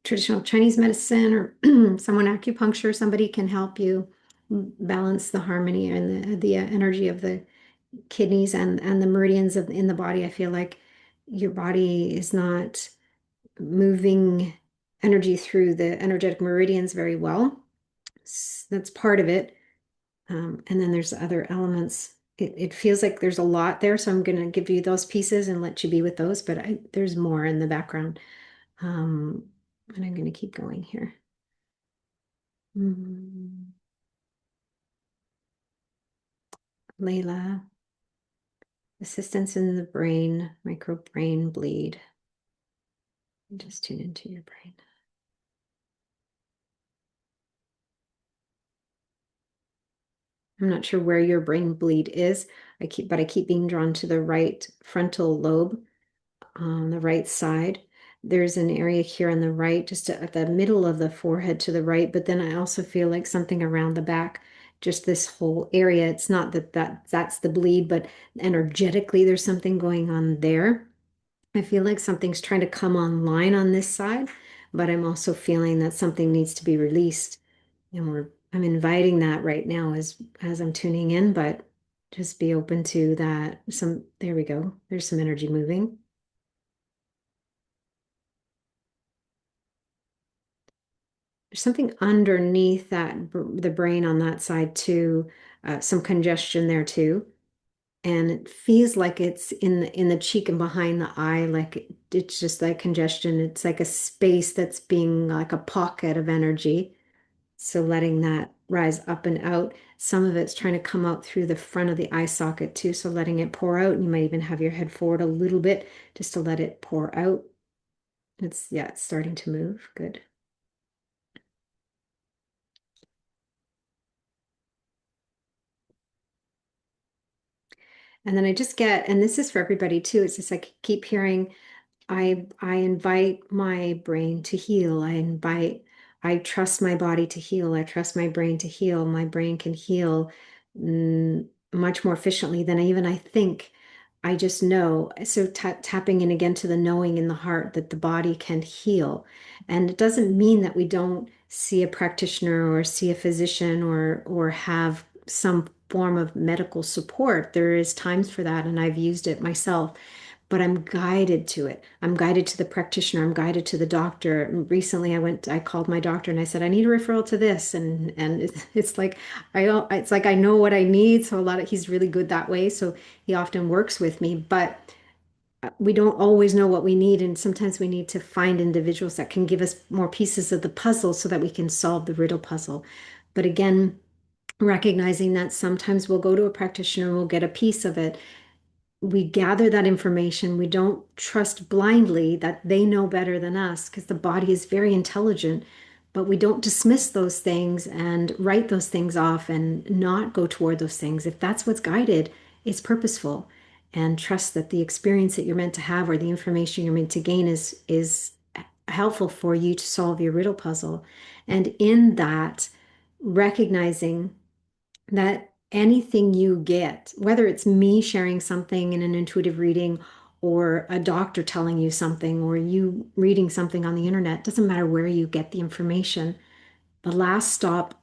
traditional Chinese medicine or someone acupuncture, somebody can help you balance the harmony and the energy of the kidneys and the meridians in the body. I feel like your body is not moving energy through the energetic meridians very well. That's part of it. And then there's other elements. It feels like there's a lot there, so I'm going to give you those pieces and let you be with those, but there's more in the background. Um, and I'm going to keep going here. Mm. Layla, assistance in the brain, micro brain bleed. Just tune into your brain. I'm not sure where your brain bleed is. But I keep being drawn to the right frontal lobe on the right side. There's an area here on the right, just at the middle of the forehead to the right. But then I also feel like something around the back, just this whole area. It's not that's the bleed, but energetically there's something going on there. I feel like something's trying to come online on this side, but I'm also feeling that something needs to be released. And I'm inviting that right now as I'm tuning in, but just be open to that. There we go. There's some energy moving. There's something underneath the brain on that side too, some congestion there too. And it feels like it's in the cheek and behind the eye, like it's just like congestion. It's like a space that's being like a pocket of energy. So letting that rise up and out. Some of it's trying to come out through the front of the eye socket too. So letting it pour out. And you might even have your head forward a little bit just to let it pour out. It's starting to move. Good. And then I just get, and this is for everybody too, it's just like keep hearing, I invite my brain to heal. I trust my body to heal. I trust my brain to heal. My brain can heal much more efficiently than I think. I just know. So tapping in again to the knowing in the heart that the body can heal. And it doesn't mean that we don't see a practitioner or see a physician or have some form of medical support. There is times for that, and I've used it myself, but I'm guided to it. I'm guided to the practitioner. I'm guided to the doctor. Recently, I called my doctor and I said, I need a referral to this. And it's like, it's like I know what I need. So he's really good that way. So he often works with me, but we don't always know what we need. And sometimes we need to find individuals that can give us more pieces of the puzzle so that we can solve the riddle puzzle. But again, recognizing that sometimes we'll go to a practitioner, we'll get a piece of it, we gather that information. We don't trust blindly that they know better than us because the body is very intelligent, but we don't dismiss those things and write those things off and not go toward those things. If that's what's guided, it's purposeful. And trust that the experience that you're meant to have or the information you're meant to gain is helpful for you to solve your riddle puzzle. And in that, recognizing that anything you get, whether it's me sharing something in an intuitive reading or a doctor telling you something or you reading something on the internet, doesn't matter where you get the information. The last stop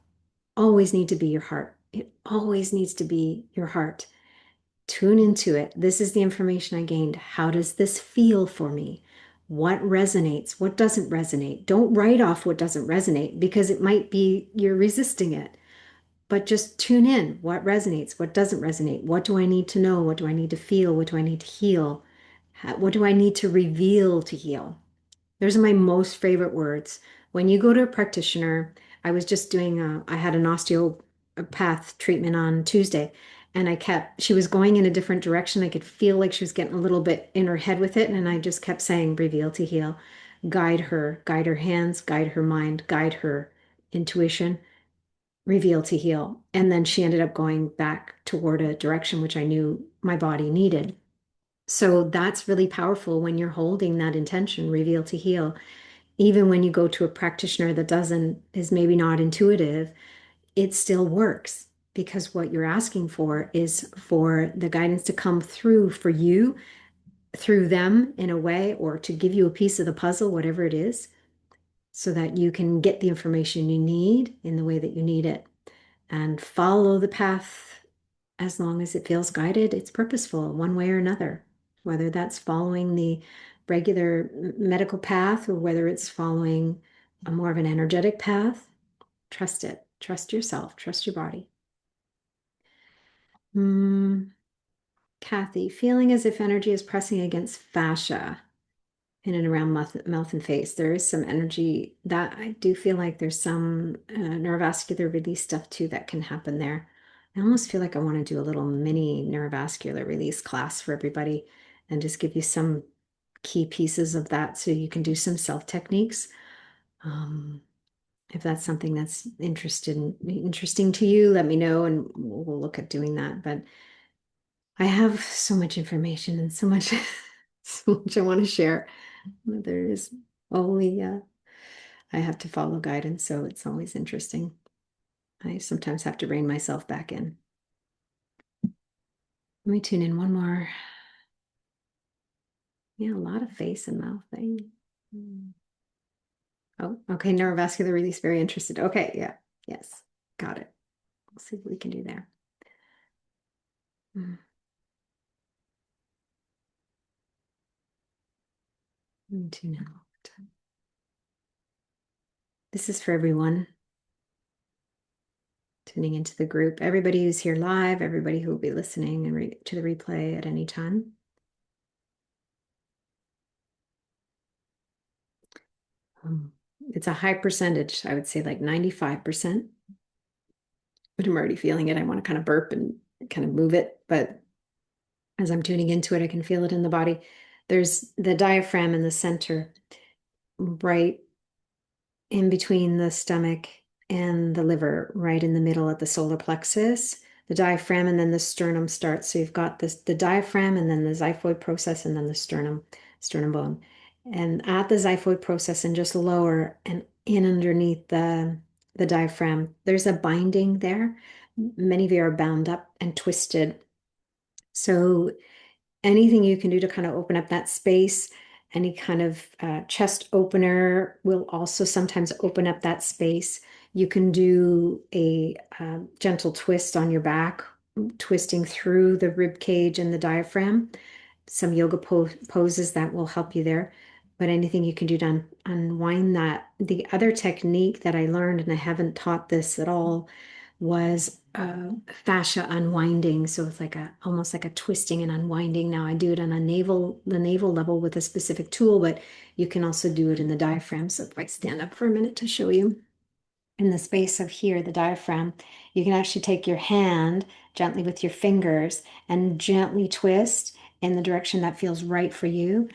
always need to be your heart. It always needs to be your heart. Tune into it. This is the information I gained. How does this feel for me? What resonates? What doesn't resonate? Don't write off what doesn't resonate because it might be you're resisting it. But just tune in. What resonates? What doesn't resonate? What do I need to know? What do I need to feel? What do I need to heal? What do I need to reveal to heal? Those are my most favorite words. When you go to a practitioner, I had an osteopath treatment on Tuesday, and she was going in a different direction. I could feel like she was getting a little bit in her head with it. And I just kept saying, reveal to heal, guide her hands, guide her mind, guide her intuition, reveal to heal. And then she ended up going back toward a direction which I knew my body needed. So that's really powerful when you're holding that intention, reveal to heal. Even when you go to a practitioner that is maybe not intuitive, it still works because what you're asking for is for the guidance to come through for you, through them in a way, or to give you a piece of the puzzle, whatever it is, so that you can get the information you need in the way that you need it and follow the path as long as it feels guided. It's purposeful one way or another, whether that's following the regular medical path or whether it's following a more of an energetic path. Trust it. Trust yourself. Trust your body. Kathy, feeling as if energy is pressing against fascia in and around mouth and face. There is some energy that I do feel like there's some neurovascular release stuff too that can happen there. I almost feel like I want to do a little mini neurovascular release class for everybody and just give you some key pieces of that so you can do some self techniques. If that's something that's interesting to you, let me know and we'll look at doing that. But I have so much information and so much so much I want to share. There is only I have to follow guidance, so it's always interesting. I sometimes have to rein myself back in. Let me tune in one more. Yeah, a lot of face and mouth thing. Oh, okay. Neurovascular release, very interested. Okay, yeah, yes, got it. We'll see what we can do there. Mm. Tune in. This is for everyone tuning into the group, everybody who's here live, everybody who will be listening and to the replay at any time. It's a high percentage, I would say like 95%. But I'm already feeling it. I want to kind of burp and kind of move it. But as I'm tuning into it, I can feel it in the body. There's the diaphragm in the center, right in between the stomach and the liver, right in the middle at the solar plexus. The diaphragm and then the sternum starts. So you've got the diaphragm and then the xiphoid process and then the sternum bone. And at the xiphoid process and just lower and in underneath the diaphragm, there's a binding there. Many of you are bound up and twisted. So anything you can do to kind of open up that space, any kind of chest opener will also sometimes open up that space. You can do a gentle twist on your back, twisting through the rib cage and the diaphragm. Some yoga poses that will help you there. But anything you can do to unwind that. The other technique that I learned, and I haven't taught this at all, was fascia unwinding. So it's like almost like a twisting and unwinding. Now I do it on the navel level with a specific tool, but you can also do it in the diaphragm. So if I stand up for a minute to show you in the space of here, the diaphragm, you can actually take your hand gently with your fingers and gently twist in the direction that feels right for you.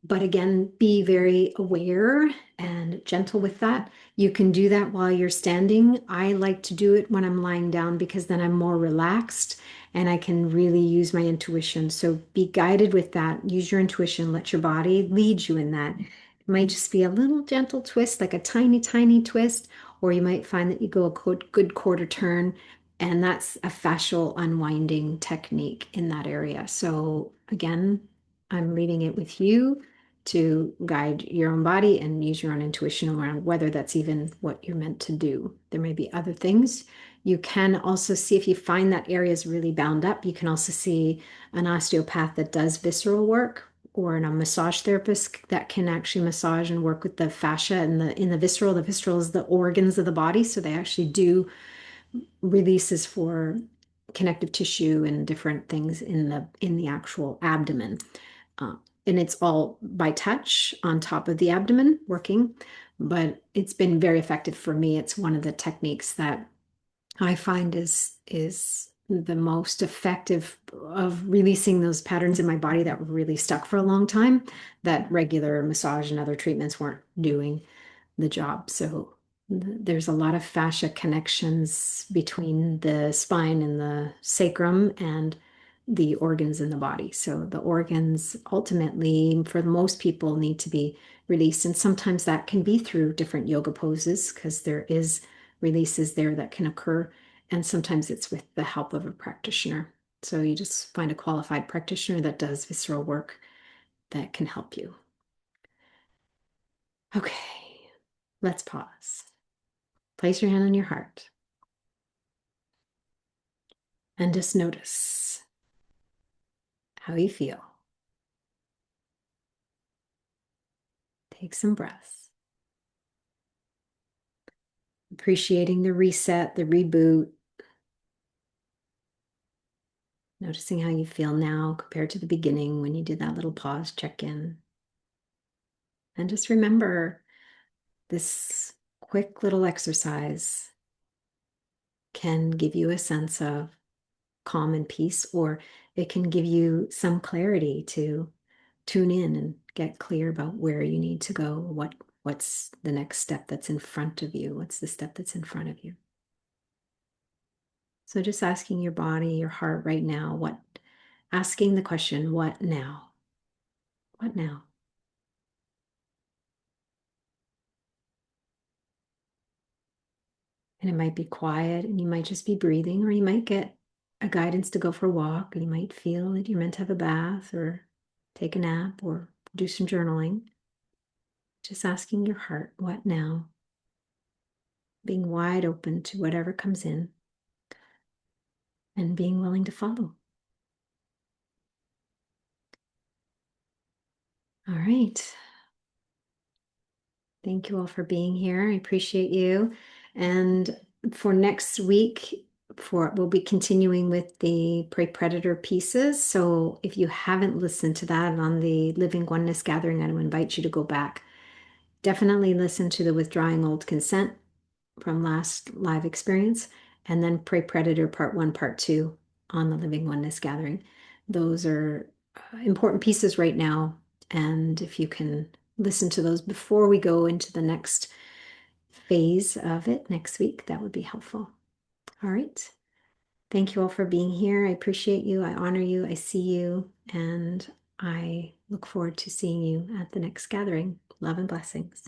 But again, be very aware and gentle with that. You can do that while you're standing. I like to do it when I'm lying down because then I'm more relaxed and I can really use my intuition. So be guided with that. Use your intuition. Let your body lead you in that. It might just be a little gentle twist, like a tiny, tiny twist, or you might find that you go a good quarter turn, and that's a fascial unwinding technique in that area. So again, I'm leaving it with you to guide your own body and use your own intuition around whether that's even what you're meant to do. There may be other things. You can also see if you find that area is really bound up, you can also see an osteopath that does visceral work or a massage therapist that can actually massage and work with the fascia and in the visceral. The visceral is the organs of the body, so they actually do releases for connective tissue and different things in the actual abdomen. Uh, and it's all by touch on top of the abdomen working, but it's been very effective for me. It's one of the techniques that I find is the most effective of releasing those patterns in my body that were really stuck for a long time that regular massage and other treatments weren't doing the job. So there's a lot of fascia connections between the spine and the sacrum and the organs in the body. So the organs ultimately, for most people, need to be released. And sometimes that can be through different yoga poses because there is releases there that can occur. And sometimes it's with the help of a practitioner. So you just find a qualified practitioner that does visceral work that can help you. Okay, let's pause. Place your hand on your heart and just notice how you feel. Take some breaths. Appreciating the reset, the reboot. Noticing how you feel now compared to the beginning when you did that little pause check in. And just remember this quick little exercise can give you a sense of calm and peace, or it can give you some clarity to tune in and get clear about where you need to go, what's the next step that's in front of you, what's the step that's in front of you. So just asking your body, your heart right now, asking the question, what now? What now? And it might be quiet and you might just be breathing, or you might get a guidance to go for a walk, and you might feel that you're meant to have a bath or take a nap or do some journaling. Just asking your heart, what now? Being wide open to whatever comes in and being willing to follow. All right. Thank you all for being here. I appreciate you. And for next week, we'll be continuing with the prey predator pieces. So if you haven't listened to that on the Living Oneness Gathering, I would invite you to go back. Definitely listen to the Withdrawing Old Consent from last live experience, and then Prey Predator Part 1, Part 2 on the Living Oneness Gathering. Those are important pieces right now. And if you can listen to those before we go into the next phase of it next week, that would be helpful. All right. Thank you all for being here. I appreciate you. I honor you. I see you. And I look forward to seeing you at the next gathering. Love and blessings.